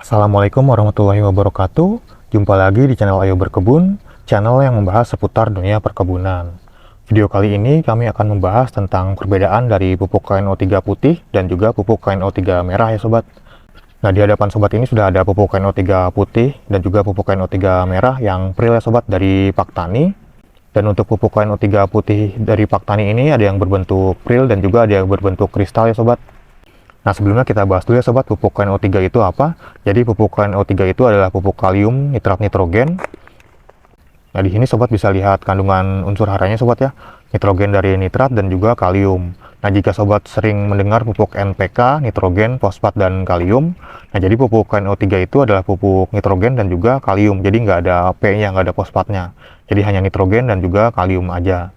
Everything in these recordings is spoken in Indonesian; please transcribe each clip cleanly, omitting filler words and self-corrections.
Assalamualaikum warahmatullahi wabarakatuh. Jumpa lagi di channel Ayo Berkebun, channel yang membahas seputar dunia perkebunan. Video kali ini kami akan membahas tentang perbedaan dari pupuk KNO3 putih dan juga pupuk KNO3 merah ya sobat. Nah, di hadapan sobat ini sudah ada pupuk KNO3 putih dan juga pupuk KNO3 merah yang real ya sobat dari Paktani. Dan untuk pupuk KNO3 putih dari Paktani ini ada yang berbentuk pril dan juga ada yang berbentuk kristal ya sobat. Nah, sebelumnya kita bahas dulu ya sobat, pupuk KNO3 itu apa. Jadi pupuk KNO3 itu adalah pupuk kalium nitrat nitrogen. Nah, di sini sobat bisa lihat kandungan unsur haranya sobat ya, nitrogen dari nitrat dan juga kalium. Nah, jika sobat sering mendengar pupuk NPK, nitrogen, fosfat, dan kalium, nah jadi pupuk KNO3 itu adalah pupuk nitrogen dan juga kalium. Jadi nggak ada P-nya, nggak ada fosfatnya. Jadi hanya nitrogen dan juga kalium aja.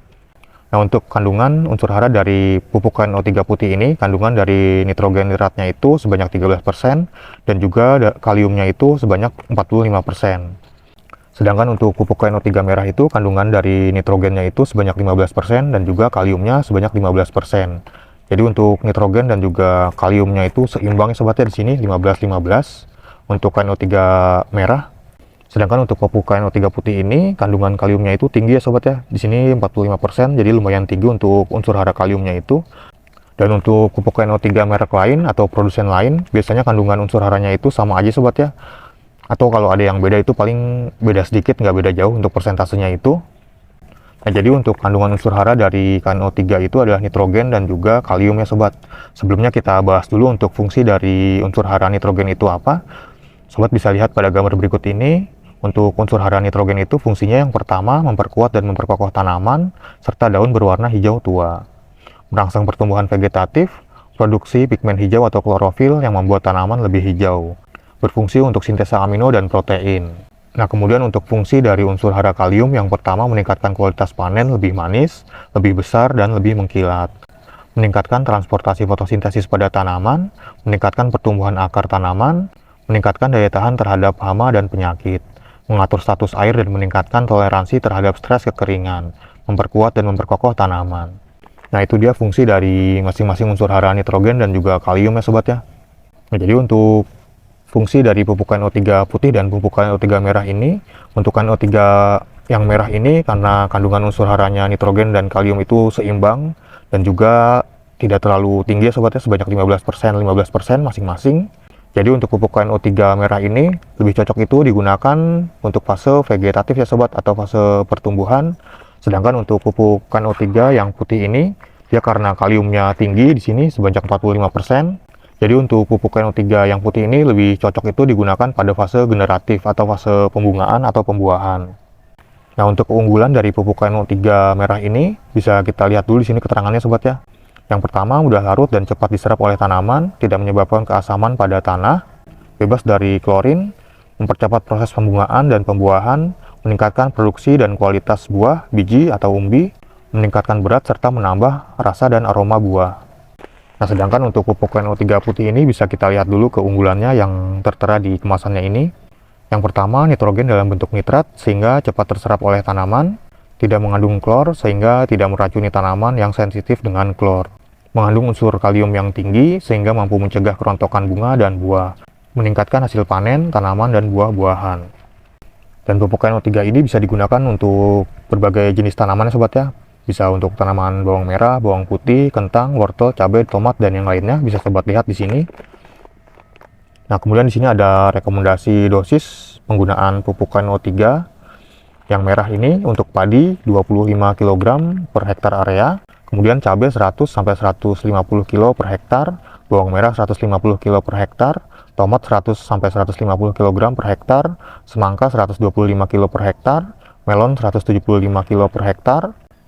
Nah, untuk kandungan unsur hara dari pupuk KNO3 putih ini, kandungan dari nitrogen nitratnya itu sebanyak 13% dan juga kaliumnya itu sebanyak 45%. Sedangkan untuk pupuk KNO3 merah itu kandungan dari nitrogennya itu sebanyak 15% dan juga kaliumnya sebanyak 15%. Jadi untuk nitrogen dan juga kaliumnya itu seimbang sobatnya di sini 15-15 untuk KNO3 merah. Sedangkan untuk pupuk KNO3 putih ini kandungan kaliumnya itu tinggi ya sobat ya. Di sini 45%, jadi lumayan tinggi untuk unsur hara kaliumnya itu. Dan untuk pupuk KNO3 merek lain atau produsen lain, biasanya kandungan unsur haranya itu sama aja sobat ya. Atau kalau ada yang beda itu paling beda sedikit, nggak beda jauh untuk persentasenya itu. Nah, jadi untuk kandungan unsur hara dari KNO3 itu adalah nitrogen dan juga kalium ya sobat. Sebelumnya kita bahas dulu untuk fungsi dari unsur hara nitrogen itu apa. Sobat bisa lihat pada gambar berikut ini. Untuk unsur hara nitrogen itu fungsinya yang pertama memperkuat dan memperkokoh tanaman serta daun berwarna hijau tua, merangsang pertumbuhan vegetatif, produksi pigmen hijau atau klorofil yang membuat tanaman lebih hijau, berfungsi untuk sintesa amino dan protein. Nah, kemudian untuk fungsi dari unsur hara kalium yang pertama meningkatkan kualitas panen lebih manis, lebih besar, dan lebih mengkilat, meningkatkan transportasi fotosintesis pada tanaman, meningkatkan pertumbuhan akar tanaman, meningkatkan daya tahan terhadap hama dan penyakit, mengatur status air dan meningkatkan toleransi terhadap stres kekeringan, memperkuat dan memperkokoh tanaman. Nah, itu dia fungsi dari masing-masing unsur hara nitrogen dan juga kalium ya sobat ya. Nah, jadi untuk fungsi dari pupuk KNO3 putih dan pupuk KNO3 merah ini, untuk KNO3 yang merah ini karena kandungan unsur haranya nitrogen dan kalium itu seimbang dan juga tidak terlalu tinggi ya sobat ya, sebanyak 15% masing-masing. Jadi untuk pupuk KNO3 merah ini lebih cocok itu digunakan untuk fase vegetatif ya sobat atau fase pertumbuhan. Sedangkan untuk pupuk KNO3 yang putih ini dia karena kaliumnya tinggi di sini sebanyak 45%. Jadi untuk pupuk KNO3 yang putih ini lebih cocok itu digunakan pada fase generatif atau fase pembungaan atau pembuahan. Nah, untuk keunggulan dari pupuk KNO3 merah ini bisa kita lihat dulu di sini keterangannya sobat ya. Yang pertama, mudah larut dan cepat diserap oleh tanaman, tidak menyebabkan keasaman pada tanah, bebas dari klorin, mempercepat proses pembungaan dan pembuahan, meningkatkan produksi dan kualitas buah, biji atau umbi, meningkatkan berat serta menambah rasa dan aroma buah. Nah, sedangkan untuk pupuk KNO3 putih ini bisa kita lihat dulu keunggulannya yang tertera di kemasannya ini. Yang pertama, nitrogen dalam bentuk nitrat sehingga cepat terserap oleh tanaman, tidak mengandung klor sehingga tidak meracuni tanaman yang sensitif dengan klor, mengandung unsur kalium yang tinggi sehingga mampu mencegah kerontokan bunga dan buah, meningkatkan hasil panen tanaman dan buah-buahan. Dan pupuk KNO3 ini bisa digunakan untuk berbagai jenis tanaman ya sobat ya. Bisa untuk tanaman bawang merah, bawang putih, kentang, wortel, cabai, tomat, dan yang lainnya bisa sobat lihat di sini. Nah, kemudian di sini ada rekomendasi dosis penggunaan pupuk KNO3 yang merah ini untuk padi 25 kg per hektar area, kemudian cabai 100 sampai 150 kg per hektar, bawang merah 150 kg per hektar, tomat 100 sampai 150 kg per hektar, semangka 125 kg per hektar, melon 175 kg per hektar,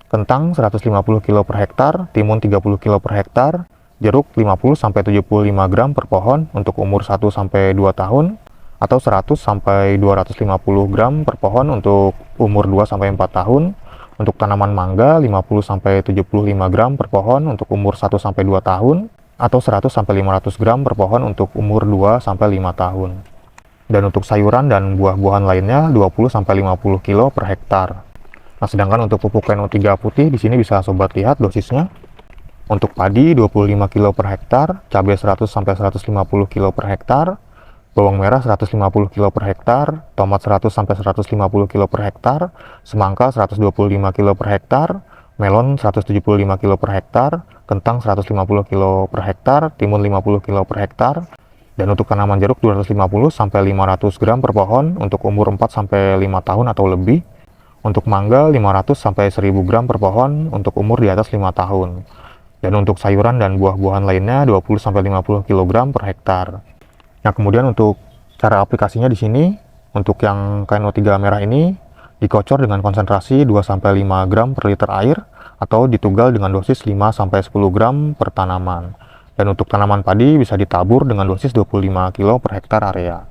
kentang 150 kg per hektar, timun 30 kg per hektar, jeruk 50 sampai 75 gram per pohon untuk umur 1 sampai 2 tahun, atau 100 sampai 250 gram per pohon untuk umur 2 sampai 4 tahun. Untuk tanaman mangga 50 sampai 75 gram per pohon untuk umur 1 sampai 2 tahun atau 100 sampai 500 gram per pohon untuk umur 2 sampai 5 tahun. Dan untuk sayuran dan buah-buahan lainnya 20 sampai 50 kg per hektar. Nah, sedangkan untuk pupuk KNO3 putih di sini bisa sobat lihat dosisnya. Untuk padi 25 kg per hektar, cabai 100 sampai 150 kg per hektar, bawang merah 150 kg per hektar, tomat 100 sampai 150 kg per hektar, semangka 125 kg per hektar, melon 175 kg per hektar, kentang 150 kg per hektar, timun 50 kg per hektar, dan untuk tanaman jeruk 250 sampai 500 gram per pohon untuk umur 4 sampai 5 tahun atau lebih. Untuk mangga 500 sampai 1000 gram per pohon untuk umur di atas 5 tahun. Dan untuk sayuran dan buah-buahan lainnya 20 sampai 50 kg per hektar. Nah, kemudian untuk cara aplikasinya di sini, untuk yang KNO3 merah ini dikocor dengan konsentrasi 2 sampai 5 gram per liter air atau ditugal dengan dosis 5 sampai 10 gram per tanaman. Dan untuk tanaman padi bisa ditabur dengan dosis 25 kg per hektar area.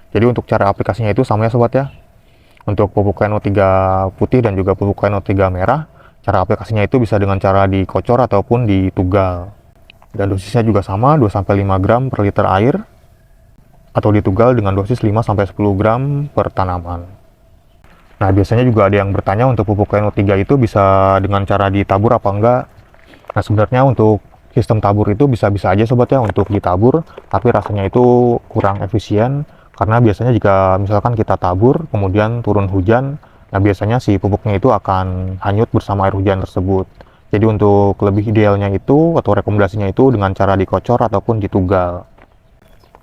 Jadi untuk cara aplikasinya itu sama ya sobat ya. Untuk pupuk KNO3 putih dan juga pupuk KNO3 merah, cara aplikasinya itu bisa dengan cara dikocor ataupun ditugal. Dan dosisnya juga sama 2 sampai 5 gram per liter air atau ditugal dengan dosis 5 sampai 10 gram per tanaman. Nah, biasanya juga ada yang bertanya untuk pupuk KNO3 itu bisa dengan cara ditabur apa enggak. Nah, sebenarnya untuk sistem tabur itu bisa-bisa aja sobat ya untuk ditabur, tapi rasanya itu kurang efisien karena biasanya jika misalkan kita tabur kemudian turun hujan, nah biasanya si pupuknya itu akan hanyut bersama air hujan tersebut. Jadi untuk lebih idealnya itu atau rekomendasinya itu dengan cara dikocor ataupun ditugal.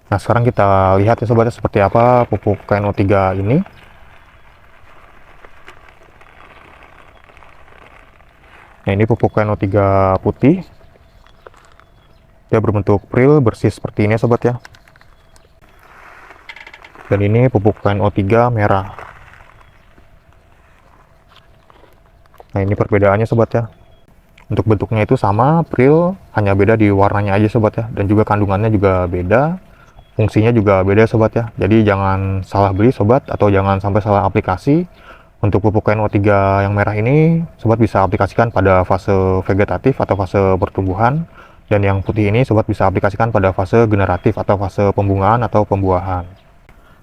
Nah, sekarang kita lihat ya sobatnya seperti apa pupuk KNO3 ini. Nah, ini pupuk KNO3 putih. Dia berbentuk pril bersih seperti ini ya sobat ya. Dan ini pupuk KNO3 merah. Nah, ini perbedaannya sobat ya. Untuk bentuknya itu sama, pril, hanya beda di warnanya aja sobat ya. Dan juga kandungannya juga beda. Fungsinya juga beda sobat ya. Jadi jangan salah beli sobat atau jangan sampai salah aplikasi. Untuk pupuk KNO3 yang merah ini sobat bisa aplikasikan pada fase vegetatif atau fase pertumbuhan, dan yang putih ini sobat bisa aplikasikan pada fase generatif atau fase pembungaan atau pembuahan.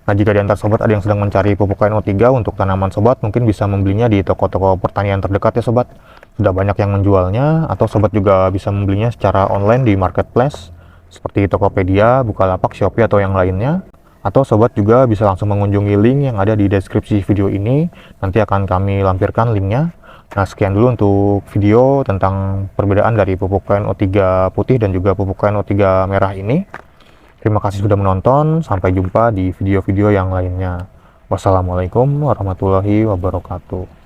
Nah, jika di antara sobat ada yang sedang mencari pupuk KNO3 untuk tanaman sobat, mungkin bisa membelinya di toko-toko pertanian terdekat ya sobat. Sudah banyak yang menjualnya, atau sobat juga bisa membelinya secara online di marketplace seperti Tokopedia, Bukalapak, Shopee, atau yang lainnya. Atau sobat juga bisa langsung mengunjungi link yang ada di deskripsi video ini, nanti akan kami lampirkan linknya. Nah, sekian dulu untuk video tentang perbedaan dari pupuk KNO3 putih dan juga pupuk KNO3 merah ini. Terima kasih sudah menonton, sampai jumpa di video-video yang lainnya. Wassalamualaikum warahmatullahi wabarakatuh.